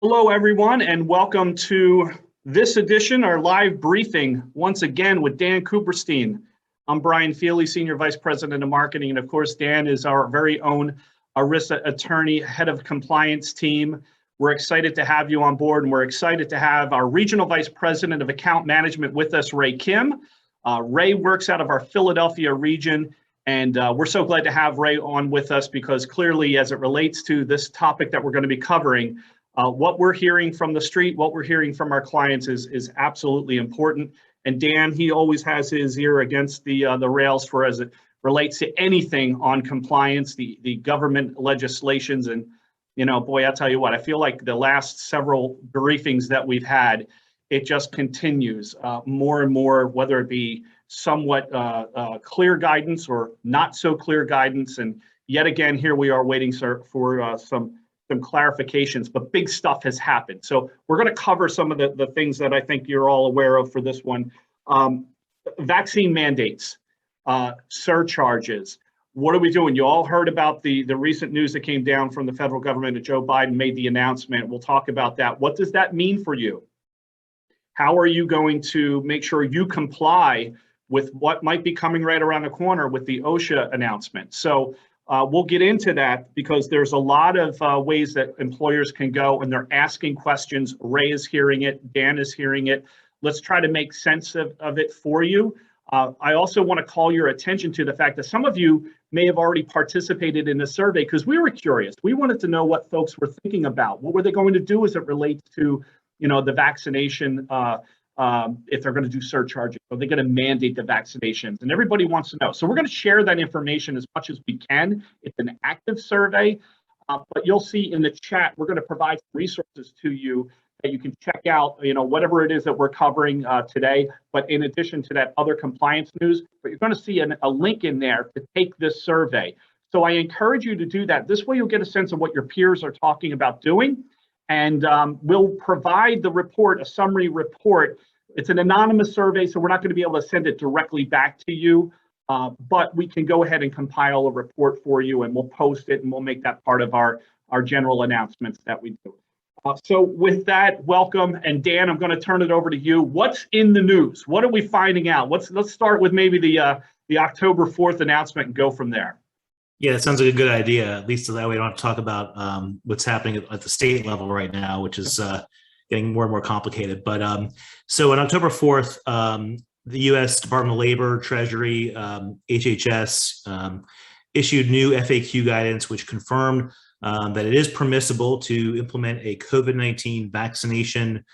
Hello, everyone, and welcome to this edition, our live briefing, once again with Dan Kuperstein. I'm Brian Feeley, Senior Vice President of Marketing, and of course, Dan is our very own ERISA attorney, head of compliance team. We're excited to have you on board, and we're excited to have our Regional Vice President of Account Management with us, Ray Kim. Ray works out of our Philadelphia region, and we're so glad to have Ray on with us because clearly, as it relates to this topic that we're going to be covering, what we're hearing from the street, what we're hearing from our clients is absolutely important. And Dan, he always has his ear against the rails for as it relates to anything on compliance, the government legislations. And, you know, boy, I'll tell you what, I feel like the last several briefings that we've had, it just continues more and more, whether it be somewhat clear guidance or not so clear guidance. And yet again, here we are waiting for some clarifications, but big stuff has happened. So we're going to cover some of the things that I think you're all aware of for this one. Vaccine mandates, surcharges. What are we doing? You all heard about the recent news that came down from the federal government that Joe Biden made the announcement. We'll talk about that. What does that mean for you? How are you going to make sure you comply with what might be coming right around the corner with the OSHA announcement? So we'll get into that because there's a lot of ways that employers can go and they're asking questions. Ray is hearing it, Dan is hearing it. Let's try to make sense of it for you. I also want to call your attention to the fact that some of you may have already participated in the survey because we were curious. We wanted to know what folks were thinking about. What were they going to do as it relates to, you know, the vaccination, if they're going to do surcharging, are they going to mandate the vaccinations? And everybody wants to know. So we're going to share that information as much as we can. It's an active survey, but you'll see in the chat, we're going to provide some resources to you that you can check out, you know, whatever it is that we're covering today. But in addition to that, other compliance news, but you're going to see a link in there to take this survey. So I encourage you to do that. This way you'll get a sense of what your peers are talking about doing. And we'll provide the report, a summary report. It's an anonymous survey, so we're not going to be able to send it directly back to you, but we can go ahead and compile a report for you, and we'll post it, and we'll make that part of our general announcements that we do. So with that, welcome. And Dan, I'm going to turn it over to you. What's in the news? What are we finding out? Let's start with maybe the October 4th announcement and go from there. Yeah, it sounds like a good idea. At least so that way we don't have to talk about what's happening at the state level right now, which is getting more and more complicated. But so on October 4th, the U.S. Department of Labor, Treasury, HHS issued new FAQ guidance, which confirmed that it is permissible to implement a COVID-19 vaccination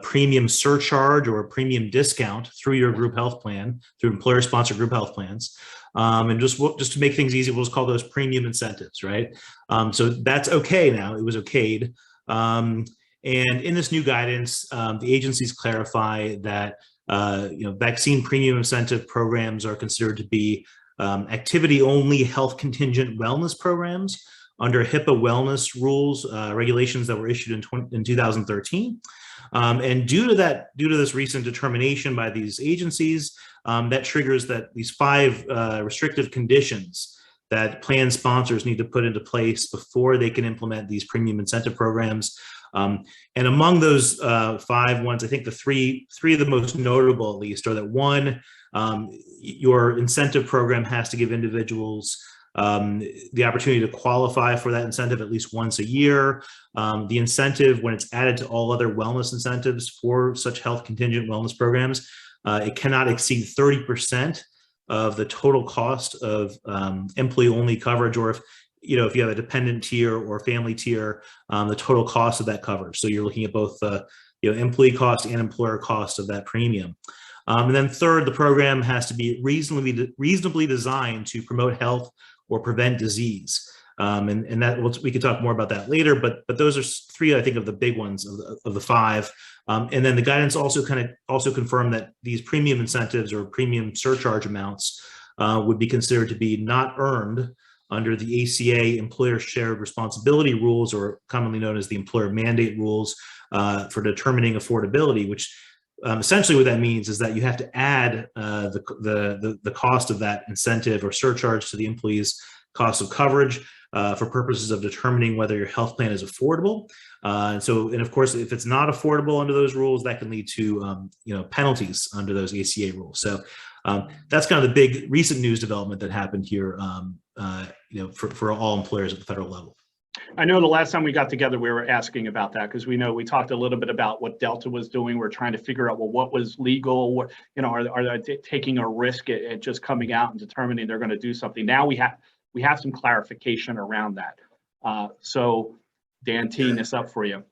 premium surcharge or a premium discount through your group health plan, through employer-sponsored group health plans. And just to make things easy, we'll just call those premium incentives, right? So that's okay now. It was okayed. And in this new guidance, the agencies clarify that vaccine premium incentive programs are considered to be activity-only health contingent wellness programs under HIPAA wellness rules, regulations that were issued in 2013. And due to this recent determination by these agencies, that triggers that these 5 restrictive conditions that plan sponsors need to put into place before they can implement these premium incentive programs. And among those 5 ones, I think the three of the most notable, at least, are that 1, your incentive program has to give individuals the opportunity to qualify for that incentive at least once a year. The incentive, when it's added to all other wellness incentives for such health contingent wellness programs, it cannot exceed 30% of the total cost of employee-only coverage, or if you have a dependent tier or family tier, the total cost of that coverage. So you're looking at both the employee cost and employer cost of that premium. And then third, the program has to be reasonably designed to promote health or prevent disease. And that we could talk more about that later, but those are 3, I think, of the big ones of the 5. And then the guidance also confirmed that these premium incentives or premium surcharge amounts would be considered to be not earned under the ACA employer shared responsibility rules, or commonly known as the employer mandate rules, for determining affordability, which essentially what that means is that you have to add the cost of that incentive or surcharge to the employee's cost of coverage for purposes of determining whether your health plan is affordable. And of course, if it's not affordable under those rules, that can lead to penalties under those ACA rules. So that's kind of the big recent news development that happened here, for all employers at the federal level. I know the last time we got together, we were asking about that because we talked a little bit about what Delta was doing. We're trying to figure out, well, what was legal, what, are they taking a risk at just coming out and determining they're going to do something. Now we have some clarification around that. So Dan, teeing this up for you.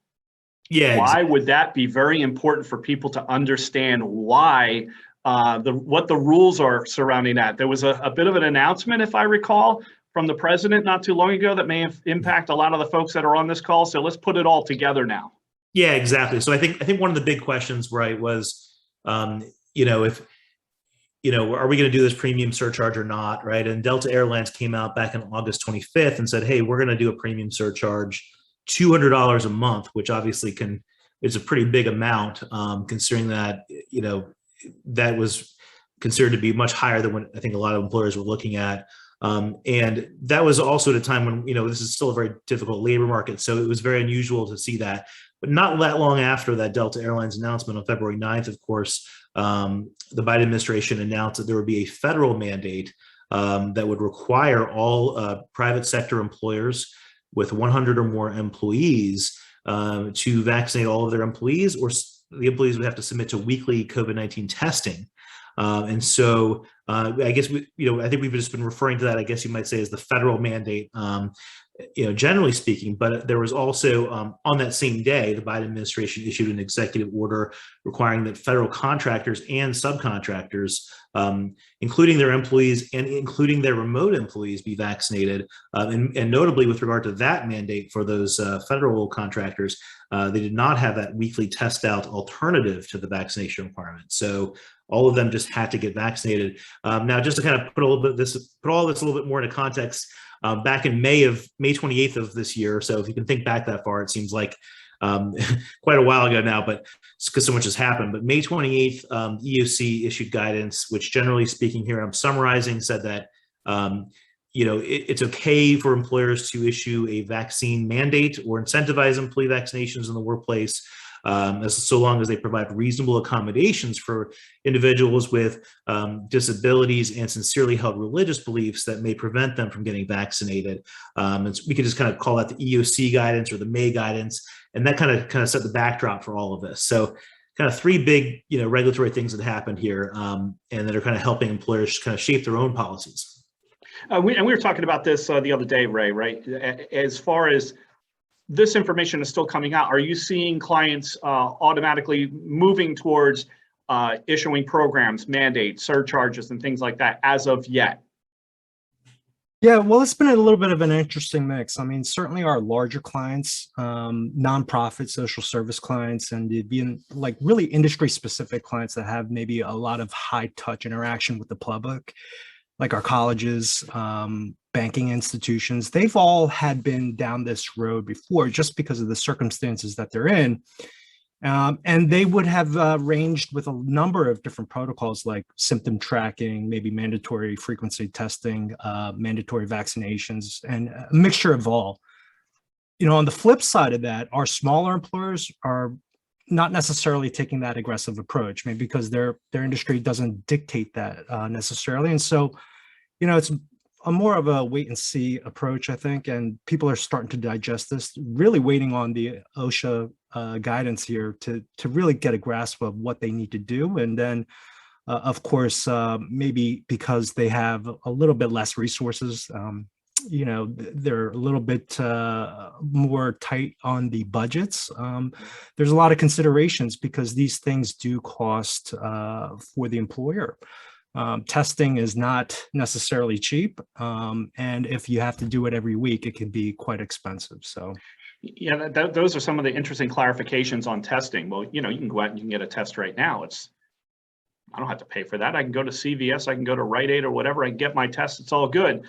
Yeah. Why would that be very important for people to understand why what the rules are surrounding that? There was a bit of an announcement, if I recall, from the president not too long ago that may impact a lot of the folks that are on this call. So let's put it all together now. Yeah, exactly. So I think one of the big questions, right, was, if, are we going to do this premium surcharge or not, right? And Delta Airlines came out back on August 25th and said, hey, we're going to do a premium surcharge, $200 a month, which obviously is a pretty big amount, considering that, that was considered to be much higher than what I think a lot of employers were looking at. And that was also at a time when, this is still a very difficult labor market. So it was very unusual to see that. But not that long after that Delta Airlines announcement on February 9th, of course, the Biden administration announced that there would be a federal mandate that would require all private sector employers with 100 or more employees to vaccinate all of their employees, or the employees would have to submit to weekly COVID-19 testing. And so I guess, I think we've just been referring to that, I guess you might say, as the federal mandate, generally speaking. But there was also on that same day, the Biden administration issued an executive order requiring that federal contractors and subcontractors, including their employees and including their remote employees, be vaccinated. And notably, with regard to that mandate for those federal contractors, they did not have that weekly test out alternative to the vaccination requirement. So all of them just had to get vaccinated. Now, just to kind of put all this a little bit more into context, back in May 28th of this year. So if you can think back that far, it seems like quite a while ago now, but because so much has happened. But May 28th, EOC issued guidance, which generally speaking here, I'm summarizing, said that it's okay for employers to issue a vaccine mandate or incentivize employee vaccinations in the workplace, so long as they provide reasonable accommodations for individuals with disabilities and sincerely held religious beliefs that may prevent them from getting vaccinated. And so we could just kind of call that the EOC guidance or the May guidance, and that kind of set the backdrop for all of this. So kind of three big regulatory things that happened here, and that are kind of helping employers kind of shape their own policies. We were talking about this the other day, Ray, right? As far as this information is still coming out, are you seeing clients automatically moving towards issuing programs, mandates, surcharges, and things like that as of yet? Yeah, well, it's been a little bit of an interesting mix. I mean, certainly our larger clients, nonprofit social service clients, and being like really industry specific clients that have maybe a lot of high touch interaction with the public, like our colleges, banking institutions, they've all had been down this road before just because of the circumstances that they're in. And they would have ranged with a number of different protocols like symptom tracking, maybe mandatory frequency testing, mandatory vaccinations, and a mixture of all. On the flip side of that, our smaller employers are not necessarily taking that aggressive approach, maybe because their industry doesn't dictate that necessarily. And so, it's a more of a wait and see approach, I think, and people are starting to digest this, really waiting on the OSHA guidance here to really get a grasp of what they need to do. And then, of course, maybe because they have a little bit less resources, they're a little bit more tight on the budgets. There's a lot of considerations because these things do cost for the employer. Testing is not necessarily cheap. And if you have to do it every week, it can be quite expensive. So, yeah, those are some of the interesting clarifications on testing. Well, you can go out and you can get a test right now. I don't have to pay for that. I can go to CVS, I can go to Rite Aid or whatever. I can get my test. It's all good.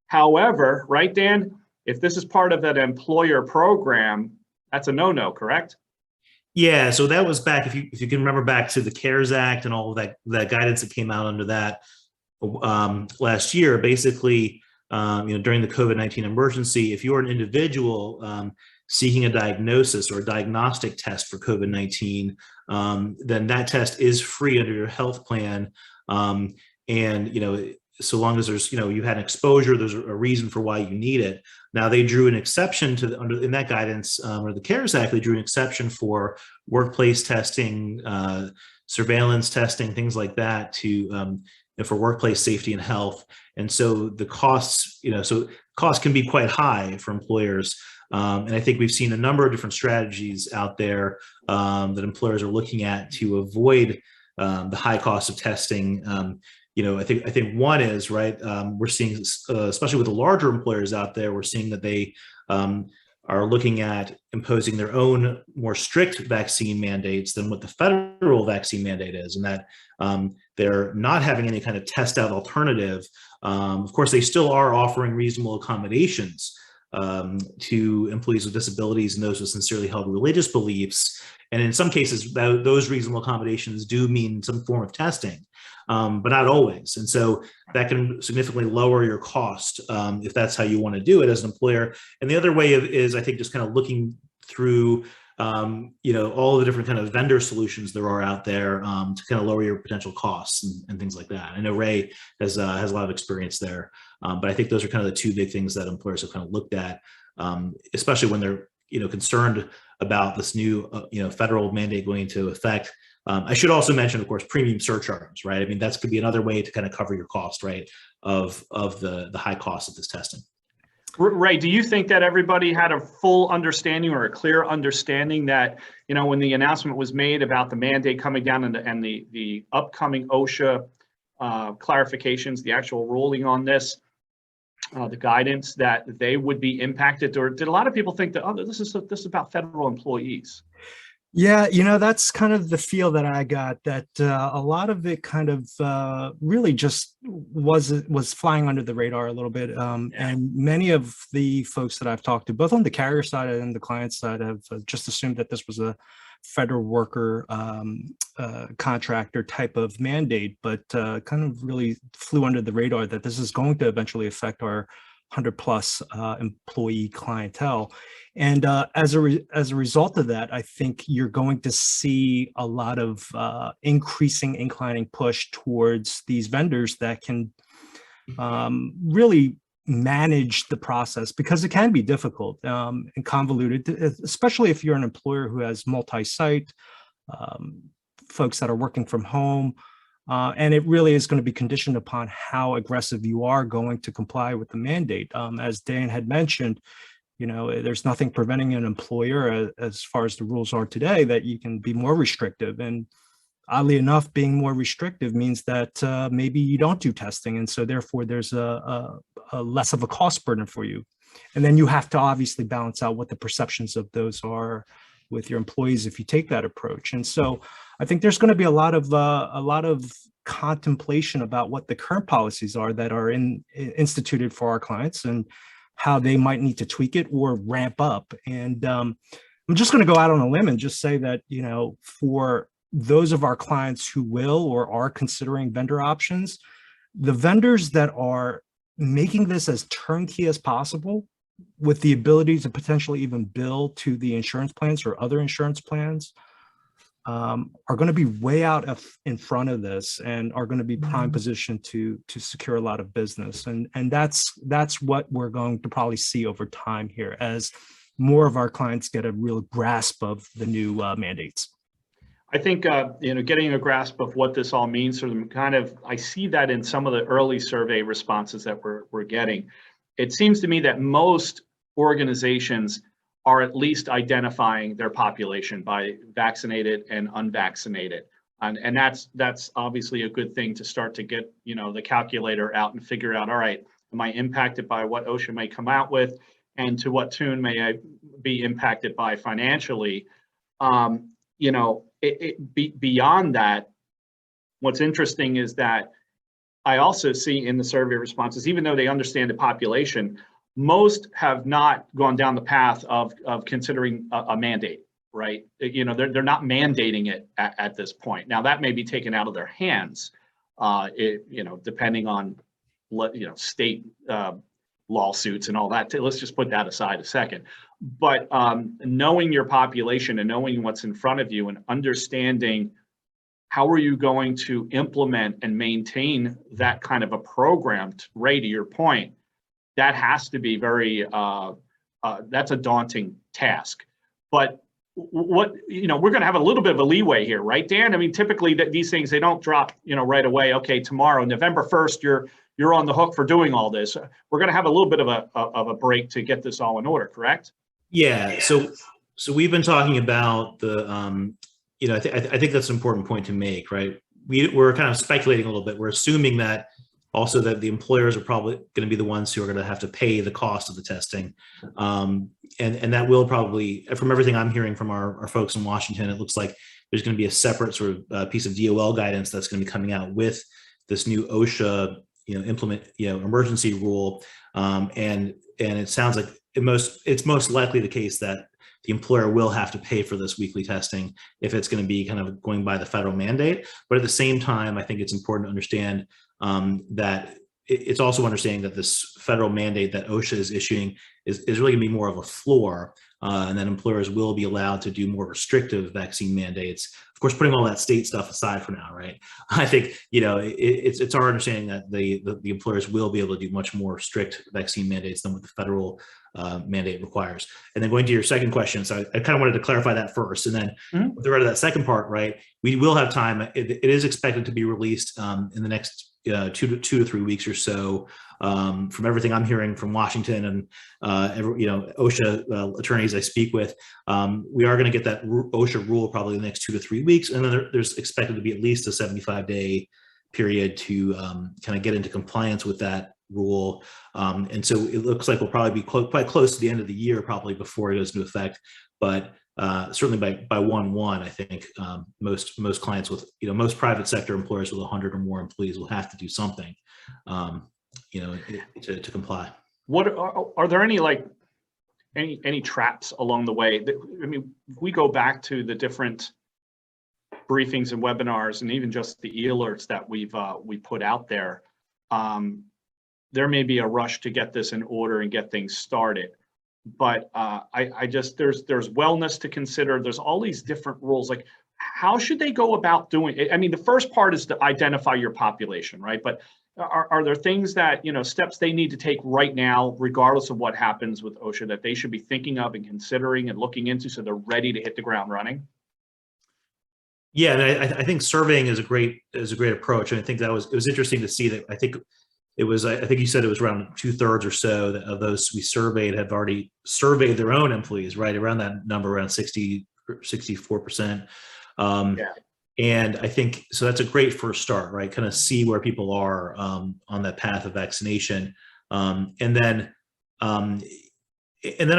However, right, Dan, if this is part of that employer program, that's a no-no, correct? Yeah, so that was back, if you can remember back to the CARES Act and all of that guidance that came out under that last year. Basically, during the COVID-19 emergency, if you're an individual seeking a diagnosis or a diagnostic test for COVID-19, then that test is free under your health plan. And, so long as there's, you've had an exposure, there's a reason for why you need it. Now, they drew an exception to in that guidance, or the CARES Act, they drew an exception for workplace testing, surveillance testing, things like that for workplace safety and health. And so the costs, costs can be quite high for employers. And I think we've seen a number of different strategies out there that employers are looking at to avoid the high cost of testing. I think one is, right, we're seeing, especially with the larger employers out there, we're seeing that they are looking at imposing their own more strict vaccine mandates than what the federal vaccine mandate is, and that they're not having any kind of test out alternative. Of course, they still are offering reasonable accommodations to employees with disabilities and those with sincerely held religious beliefs. And in some cases, those reasonable accommodations do mean some form of testing, but not always. And so that can significantly lower your cost if that's how you want to do it as an employer. And the other way is, I think, just kind of looking through, all the different kind of vendor solutions there are out there to kind of lower your potential costs and things like that. I know Ray has a lot of experience there, but I think those are kind of the two big things that employers have kind of looked at, especially when they're concerned about this new federal mandate going into effect. I should also mention, of course, premium surcharges, right? I mean, that's could be another way to kind of cover your cost, right, of the high cost of this testing. Ray, do you think that everybody had a full understanding or a clear understanding that, when the announcement was made about the mandate coming down and the upcoming OSHA clarifications, the actual ruling on this, the guidance, that they would be impacted? Or did a lot of people think that, this is about federal employees? Yeah, that's kind of the feel that I got, that a lot of it kind of really just was flying under the radar a little bit. And many of the folks that I've talked to, both on the carrier side and the client side, have just assumed that this was a federal worker contractor type of mandate, but kind of really flew under the radar that this is going to eventually affect our 100+ employee clientele. And as a result of that, I think you're going to see a lot of inclining push towards these vendors that can really manage the process, because it can be difficult and convoluted, especially if you're an employer who has multi-site folks that are working from home. And it really is going to be conditioned upon how aggressive you are going to comply with the mandate. As Dan had mentioned, there's nothing preventing an employer, as far as the rules are today, that you can be more restrictive. And oddly enough, being more restrictive means that maybe you don't do testing. And so therefore, there's a less of a cost burden for you. And then you have to obviously balance out what the perceptions of those are with your employees if you take that approach. And so I think there's going to be a lot of contemplation about what the current policies are that are instituted for our clients and how they might need to tweak it or ramp up. And I'm just going to go out on a limb and just say that, for those of our clients who will or are considering vendor options, the vendors that are making this as turnkey as possible, with the ability to potentially even bill to the insurance plans or other insurance plans, are going to be way out in front of this and are going to be prime position to secure a lot of business. And that's what we're going to probably see over time here, as more of our clients get a real grasp of the new mandates. I think, getting a grasp of what this all means for them, I see that in some of the early survey responses that we're getting. It seems to me that most organizations are at least identifying their population by vaccinated and unvaccinated. And that's obviously a good thing to start to get, the calculator out and figure out, all right, am I impacted by what OSHA may come out with, and to what tune may I be impacted by financially? Beyond that, what's interesting is that I also see in the survey responses, even though they understand the population, most have not gone down the path of considering a mandate, right? They're not mandating it at this point. Now that may be taken out of their hands, depending on state lawsuits and all that. Let's just put that aside a second. But knowing your population and knowing what's in front of you and understanding how are you going to implement and maintain that kind of a program, Ray, to your point, that has to be very, that's a daunting task. But what, we're going to have a little bit of a leeway here, right, Dan? I mean, typically these things, they don't drop, right away. Okay, tomorrow, November 1st, you're on the hook for doing all this. We're going to have a little bit of a break to get this all in order, correct? Yeah. So we've been talking about the, I think that's an important point to make, right? We're kind of speculating a little bit. We're assuming that also that the employers are probably going to be the ones who are going to have to pay the cost of the testing. And that will probably, from everything I'm hearing from our folks in Washington, it looks like there's going to be a separate sort of piece of DOL guidance that's going to be coming out with this new OSHA, emergency rule. And it sounds like it's most likely the case that the employer will have to pay for this weekly testing if it's going to be kind of going by the federal mandate. But at the same time, I think it's important to understand that it's also understanding that this federal mandate that OSHA is issuing is really going to be more of a floor, and that employers will be allowed to do more restrictive vaccine mandates. Of course, putting all that state stuff aside for now, right? I think it's our understanding that the employers will be able to do much more strict vaccine mandates than what the federal mandate requires. And then going to your second question, so I kind of wanted to clarify that first, and then with regard to that second part, right? We will have time. It is expected to be released in the next 2 to 3 weeks or so. From everything I'm hearing from Washington and OSHA attorneys I speak with, we are going to get that OSHA rule probably in the next 2 to 3 weeks, and then there's expected to be at least a 75-day period to kind of get into compliance with that rule. And so it looks like we'll probably be quite close to the end of the year, probably before it goes into effect. But certainly by 1/1, I think most clients with most private sector employers with 100 or more employees will have to do something to comply. What are there any any traps along the way? I mean, if we go back to the different briefings and webinars, and even just the e-alerts that we put out there, there may be a rush to get this in order and get things started. But I just there's wellness to consider. There's all these different rules. Like, how should they go about doing it? I mean, the first part is to identify your population, right? But are there things that, steps they need to take right now, regardless of what happens with OSHA, that they should be thinking of and considering and looking into so they're ready to hit the ground running? Yeah, and I think surveying is a great approach, and I think it was interesting to see that. I think you said it was around 2/3 or so of those we surveyed have already surveyed their own employees, right around that number, around 64%. Yeah. And I think so that's a great first start, right? Kind of see where people are on that path of vaccination, and then I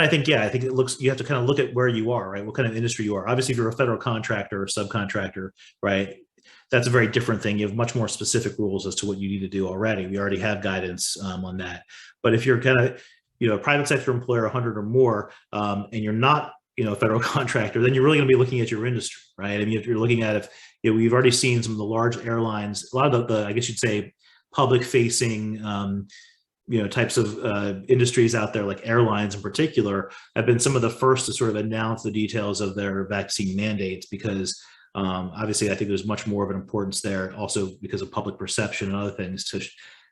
think you have to kind of look at where you are, right? What kind of industry you are. Obviously, if you're a federal contractor or subcontractor, right, that's a very different thing. You have much more specific rules as to what you need to do already. We already have guidance on that. But if you're kind of a private sector employer, 100 or more, and you're not a federal contractor, then you're really going to be looking at your industry, right? I mean, if you're looking at we've already seen some of the large airlines, a lot of the I guess you'd say public facing types of industries out there, like airlines in particular, have been some of the first to sort of announce the details of their vaccine mandates, because obviously I think there's much more of an importance there, also because of public perception and other things, to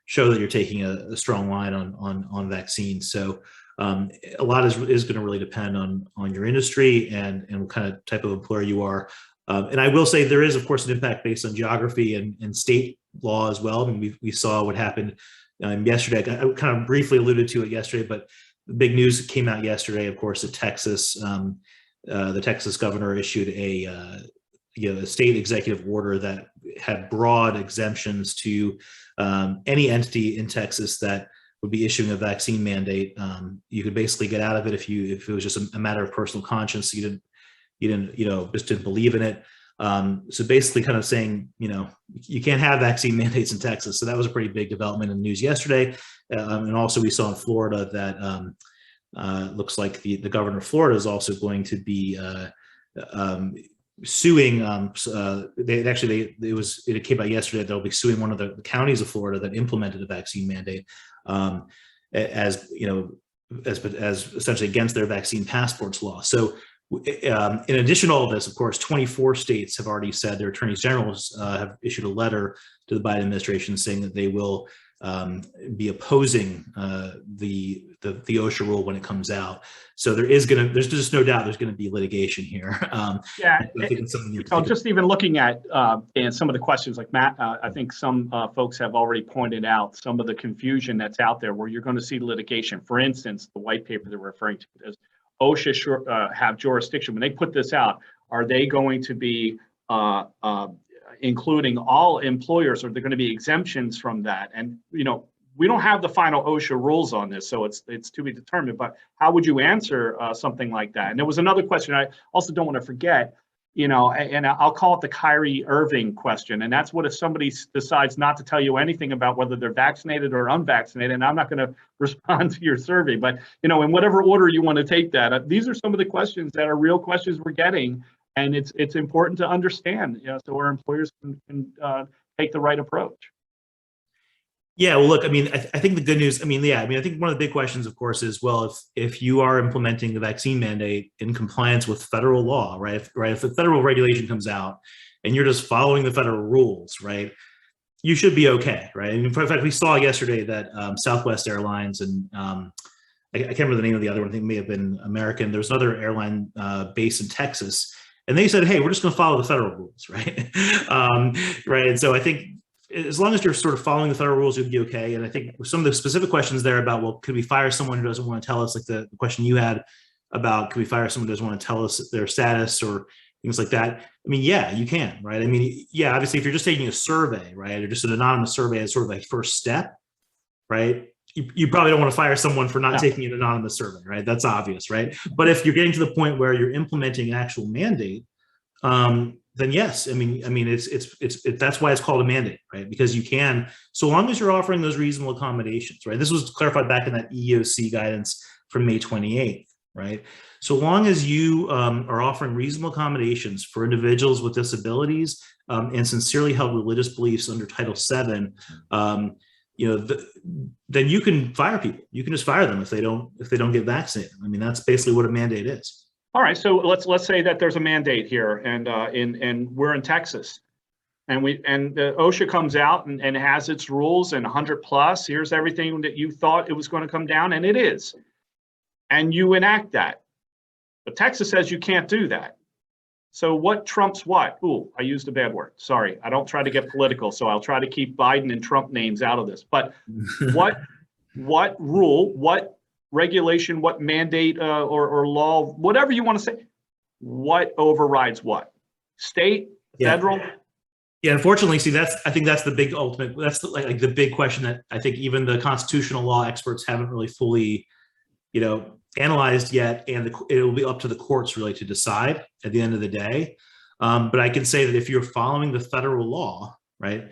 show that you're taking a strong line on vaccines. So a lot is going to really depend on your industry and what kind of type of employer you are. And I will say there is, of course, an impact based on geography and state law as well. I mean, we saw what happened yesterday. I kind of briefly alluded to it yesterday, but the big news came out yesterday, of course, that Texas, the Texas governor issued a state executive order that had broad exemptions to any entity in Texas that would be issuing a vaccine mandate. You could basically get out of it if it was just a matter of personal conscience. You just didn't believe in it. So basically kind of saying, you can't have vaccine mandates in Texas. So that was a pretty big development in the news yesterday. And also we saw in Florida that looks like the governor of Florida is also going to be suing. It came out yesterday. They'll be suing one of the counties of Florida that implemented a vaccine mandate. as as essentially against their vaccine passports law. So in addition to all of this, of course, 24 states have already said their attorneys generals have issued a letter to the Biden administration saying that they will be opposing the OSHA rule when it comes out. So there's just no doubt there's going to be litigation here. Yeah, I think it's something just even looking at and some of the questions like Matt, I think some folks have already pointed out some of the confusion that's out there where you're going to see litigation. For instance, the white paper they're referring to is OSHA have jurisdiction. When they put this out, are they going to be including all employers, or are there going to be exemptions from that? And we don't have the final OSHA rules on this, so it's to be determined. But how would you answer something like that? And there was another question I also don't want to forget, and I'll call it the Kyrie Irving question. And that's what if somebody decides not to tell you anything about whether they're vaccinated or unvaccinated. And I'm not going to respond to your survey, but in whatever order you want to take that, these are some of the questions that are real questions we're getting, and it's important to understand, so our employers can take the right approach. Yeah, well, look, I mean, I think the good news, I think one of the big questions, of course, is, well, if you are implementing the vaccine mandate in compliance with federal law, right? If the federal regulation comes out and you're just following the federal rules, right, you should be okay, right? And in fact, we saw yesterday that Southwest Airlines and I can't remember the name of the other one, I think it may have been American. There's another airline based in Texas, and they said, hey, we're just going to follow the federal rules, right? Right, and so I think as long as you're sort of following the federal rules, you'll be okay. And I think some of the specific questions there about, well, could we fire someone who doesn't want to tell us, like the question you had about, could we fire someone who doesn't want to tell us their status or things like that? I mean, yeah, you can, right? I mean, yeah, obviously, if you're just taking a survey, right, or just an anonymous survey as sort of like first step, right, you probably don't want to fire someone for not taking an anonymous survey, right? That's obvious, right? But if you're getting to the point where you're implementing an actual mandate, then yes, I mean, it's that's why it's called a mandate, right? Because you can, so long as you're offering those reasonable accommodations, right? This was clarified back in that EEOC guidance from May 28th, right? So long as you are offering reasonable accommodations for individuals with disabilities and sincerely held religious beliefs under Title VII, then you can fire people. You can just fire them if they don't get vaccinated. I mean, that's basically what a mandate is. All right, so let's say that there's a mandate here, and we're in Texas, and the OSHA comes out and has its rules and 100 plus. Here's everything that you thought it was going to come down, and it is, and you enact that. But Texas says you can't do that. So what trumps what? Ooh, I used a bad word. Sorry, I don't try to get political, so I'll try to keep Biden and Trump names out of this. But what rule, what regulation, what mandate or law, whatever you want to say, what overrides what? State, federal? Yeah, unfortunately, see, I think that's the big ultimate, that's like the big question that I think even the constitutional law experts haven't really fully, analyzed yet, and it will be up to the courts really to decide at the end of the day. But I can say that if you're following the federal law, right,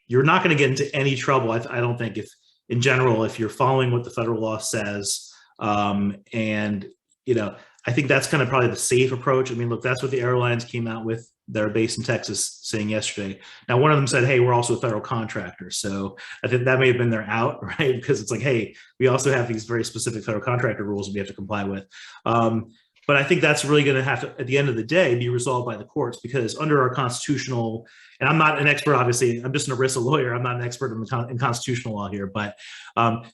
you're not going to get into any trouble. I don't think in general, if you're following what the federal law says, and I think that's kind of probably the safe approach. I mean, look, that's what the airlines came out with. They're based in Texas saying yesterday. Now, one of them said, hey, we're also a federal contractor. So I think that may have been their out, right? Because it's like, hey, we also have these very specific federal contractor rules that we have to comply with. But I think that's really going to have to, at the end of the day, be resolved by the courts, because under our constitutional, and I'm not an expert, obviously, I'm just an ERISA lawyer. I'm not an expert in constitutional law here, but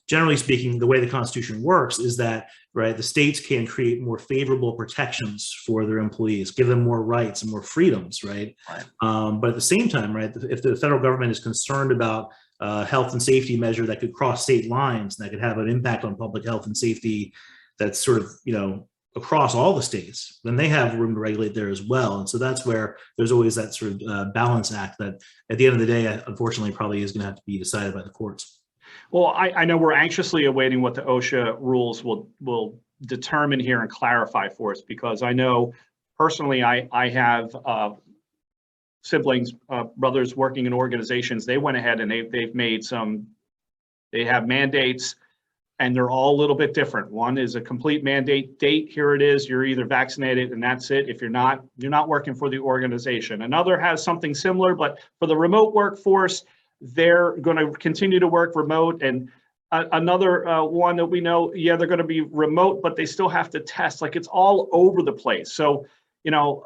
generally speaking, the way the Constitution works is that, right, the states can create more favorable protections for their employees, give them more rights and more freedoms, right? But at the same time, right, if the federal government is concerned about health and safety measure that could cross state lines, and that could have an impact on public health and safety that's sort of, across all the states, then they have room to regulate there as well. And so that's where there's always that sort of balance act that at the end of the day, unfortunately, probably is going to have to be decided by the courts. Well, I know we're anxiously awaiting what the OSHA rules will determine here and clarify for us, because I know personally I have siblings, brothers working in organizations. They went ahead and they've made they have mandates, and they're all a little bit different. One is a complete mandate date. Here it is. You're either vaccinated and that's it. If you're not working for the organization. Another has something similar, but for the remote workforce, they're going to continue to work remote. And Another one that we know, yeah, they're going to be remote, but they still have to test. Like, it's all over the place. So, you know,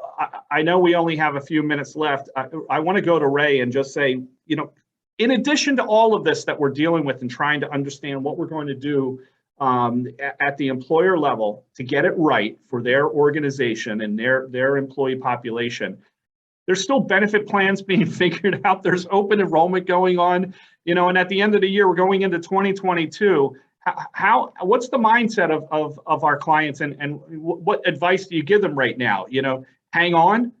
I know we only have a few minutes left. I want to go to Ray and just say, you know, in addition to all of this that we're dealing with and trying to understand what we're going to do at the employer level to get it right for their organization and their employee population, there's still benefit plans being figured out. There's open enrollment going on, you know, and at the end of the year, we're going into 2022. What's the mindset of our clients, and what advice do you give them right now? You know, hang on,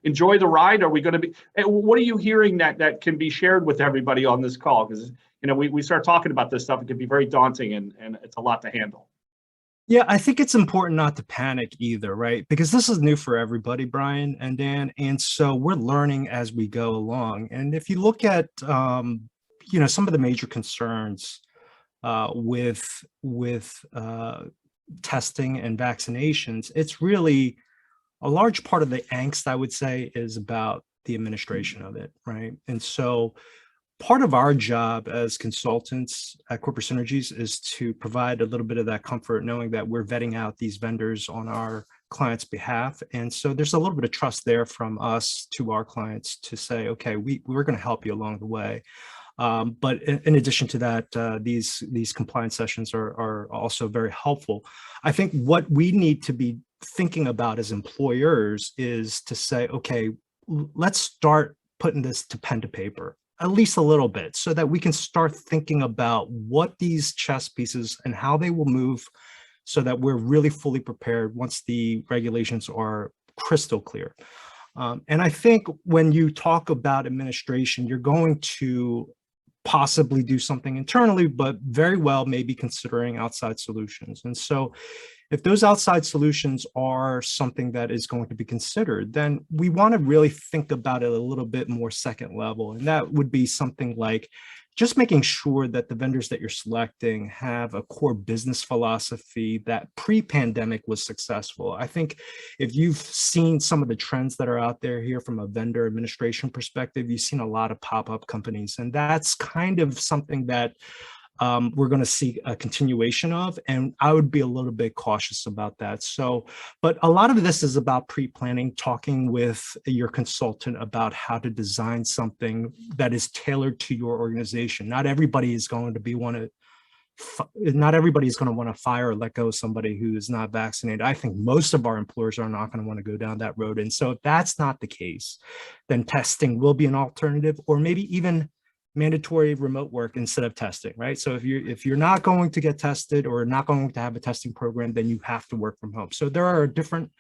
enjoy the ride. Are we going to be? What are you hearing that can be shared with everybody on this call? Because, you know, we start talking about this stuff, it can be very daunting, and it's a lot to handle. Yeah, I think it's important not to panic either, right? Because this is new for everybody, Brian and Dan. And so we're learning as we go along. And if you look at, you know, some of the major concerns with testing and vaccinations, it's really a large part of the angst, I would say, is about the administration of it, right? And so part of our job as consultants at Corporate Synergies is to provide a little bit of that comfort, knowing that we're vetting out these vendors on our clients' behalf. And so there's a little bit of trust there from us to our clients to say, okay, we're going to help you along the way. But in addition to that, these compliance sessions are also very helpful. I think what we need to be thinking about as employers is to say, okay, let's start putting this to pen to paper, at least a little bit, so that we can start thinking about what these chess pieces and how they will move, so that we're really fully prepared once the regulations are crystal clear. And I think when you talk about administration, you're going to possibly do something internally, but very well maybe considering outside solutions. And so if those outside solutions are something that is going to be considered, then we want to really think about it a little bit more second level. And that would be something like just making sure that the vendors that you're selecting have a core business philosophy that pre-pandemic was successful. I think if you've seen some of the trends that are out there here from a vendor administration perspective, you've seen a lot of pop-up companies, and that's kind of something that we're going to see a continuation of, and I would be a little bit cautious about that. So, but a lot of this is about pre-planning, talking with your consultant about how to design something that is tailored to your organization. Not everybody is going to want to fire or let go of somebody who is not vaccinated. I think most of our employers are not going to want to go down that road. And so if that's not the case, then testing will be an alternative, or maybe even mandatory remote work instead of testing, right? So if you're not going to get tested or not going to have a testing program, then you have to work from home. So there are different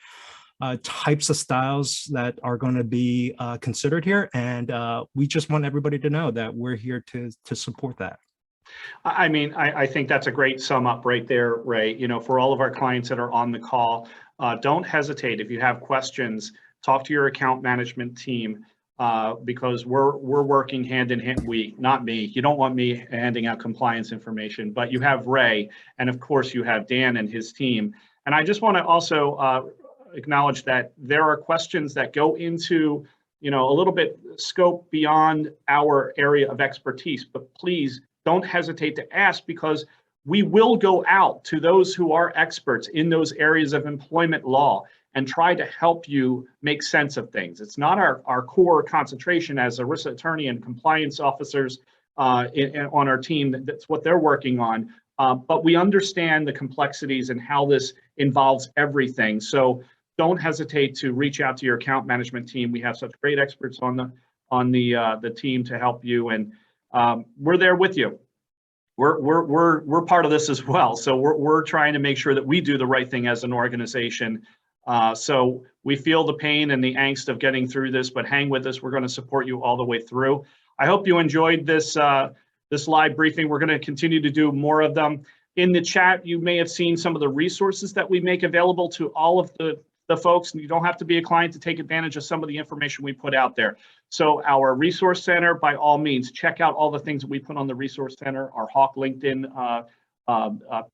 types of styles that are going to be considered here, and we just want everybody to know that we're here to support that. I mean, I think that's a great sum up right there, Ray. You know, for all of our clients that are on the call, don't hesitate. If you have questions, talk to your account management team. Because we're working hand in hand. Not me. You don't want me handing out compliance information, but you have Ray, and of course you have Dan and his team. And I just want to also acknowledge that there are questions that go into, you know, a little bit scope beyond our area of expertise. But please don't hesitate to ask, because we will go out to those who are experts in those areas of employment law and try to help you make sense of things. It's not our core concentration as ERISA attorney and compliance officers on our team. That's what they're working on. But we understand the complexities and how this involves everything. So don't hesitate to reach out to your account management team. We have such great experts on the team to help you, and we're there with you. We're part of this as well. So we're trying to make sure that we do the right thing as an organization. So we feel the pain and the angst of getting through this, but hang with us. We're going to support you all the way through. I hope you enjoyed this live briefing. We're going to continue to do more of them. In the chat, you may have seen some of the resources that we make available to all of the folks, and you don't have to be a client to take advantage of some of the information we put out there. So our resource center, by all means, check out all the things that we put on the resource center, our Hawk LinkedIn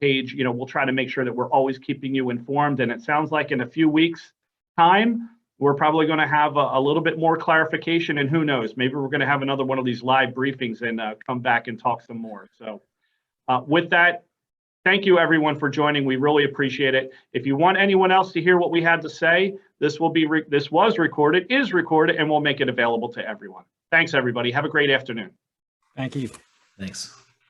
page. You know, we'll try to make sure that we're always keeping you informed. And it sounds like in a few weeks' time, we're probably going to have a little bit more clarification. And who knows, maybe we're going to have another one of these live briefings and come back and talk some more. So With that, thank you everyone for joining. We really appreciate it. If you want anyone else to hear what we had to say, this was recorded, is recorded, and we'll make it available to everyone. Thanks everybody. Have a great afternoon. Thank you. Thanks.